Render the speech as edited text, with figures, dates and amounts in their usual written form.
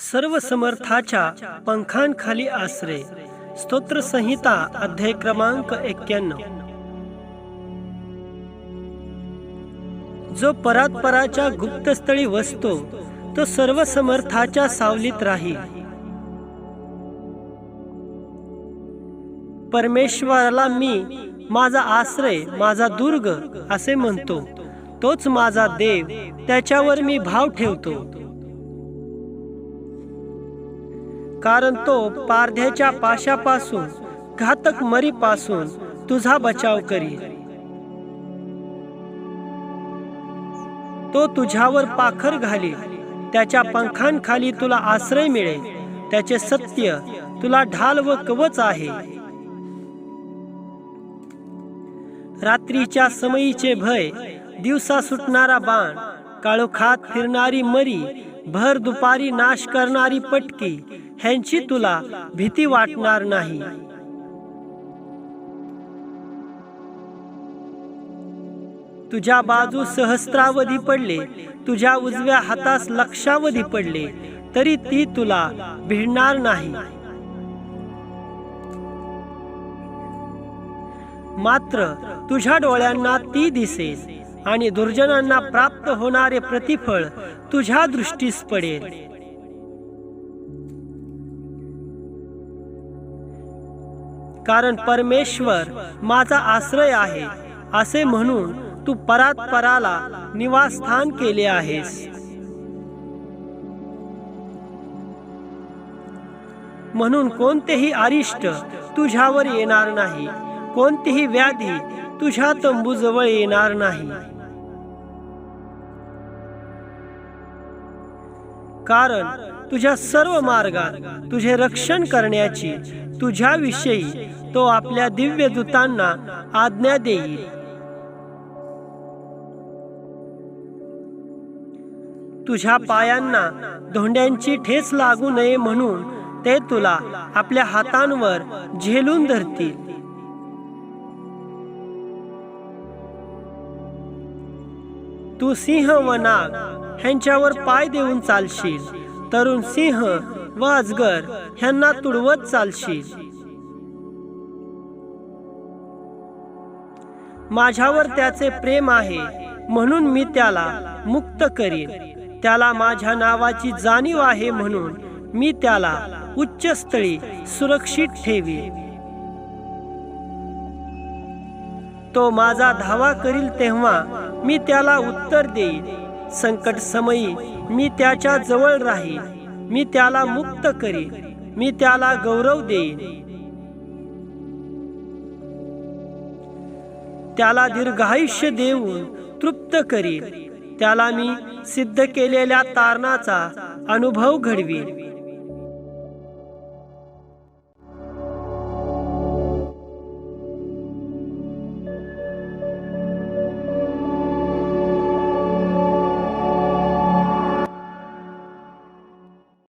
सर्व समर्थाच्या पंखांखाली आश्रय. स्तोत्र संहिता अध्याय क्रमांक 91. जो परात्पराच्या गुप्तस्थळी वसतो तो सर्व समर्थाच्या सावलीत राहील. परमेश्वराला मी माझा आश्रय, माझा दुर्ग असे म्हणतो. तोच माझा देव, त्याच्यावर मी भाव ठेवतो. कारण तो पारध्याच्या पाशापासून, घातक मरीपासून तुझा बचाव करील. तो तुझ्यावर पाखर घालील, त्याच्या पंखांखाली तुला आश्रय मिळेल. त्याचे सत्य तुला ढाल व कवच आहे. रात्रीच्या समयीचे भय, दिवसा सुटणारा बाण, काळोखात फिरणारी मरी, भर दुपारी नाश करणारी पटकी, ह्यांची तुला भीती वाटणार नाही. तुझ्या बाजू सहस्त्रावधी पडले, तुझ्या उजव्या हातास लक्षावधी पडले, तरी ती तुला भिडणार नाही. मात्र तुझ्या डोळ्यांना ती दिसेल आणि दुर्जनांना प्राप्त होणारे प्रतिफळ तुझ्या दृष्टीस पडेल. कारण परमेश्वर माझा आश्रय आहे असे म्हणून तू परात्पराला निवासस्थान केले आहेस. म्हणून कोणतेही अरिष्ट तुझ्यावर येणार नाही, कोणतीही व्याधी तुझ्या तंबूजवळ येणार नाही. कारण तुझ्या सर्व मार्गात तुझे रक्षण करण्याची तुझ्याविषयी तो आपल्या दिव्य दूतांना आज्ञा देईल. तुझ्या पायांना धोंड्यांची ठेच लागू नये म्हणून ते तुला आपल्या हातांवर झेलून धरतील. तू सिंह व नाग ह्यांच्यावर पाय देऊन चालशील, तरुण सिंह व अजगर ह्यांना तुडवत चालशील. माझ्यावर त्याचे प्रेम आहे म्हणून मी त्याला मुक्त करीन. त्याला माझ्या नावाची जाणीव आहे म्हणून मी त्याला उच्च स्थळी सुरक्षित ठेवीन. तो माझा धावा करील तेव्हा मी त्याला उत्तर देईन. संकट समयी मी त्याच्या जवळ राहीन. मी त्याला मुक्त करीन, मी त्याला गौरव देईन. त्याला दीर्घायुष्य देऊन तृप्त करीन. त्याला मी सिद्ध केलेल्या तारणाचा अनुभव घडवीन.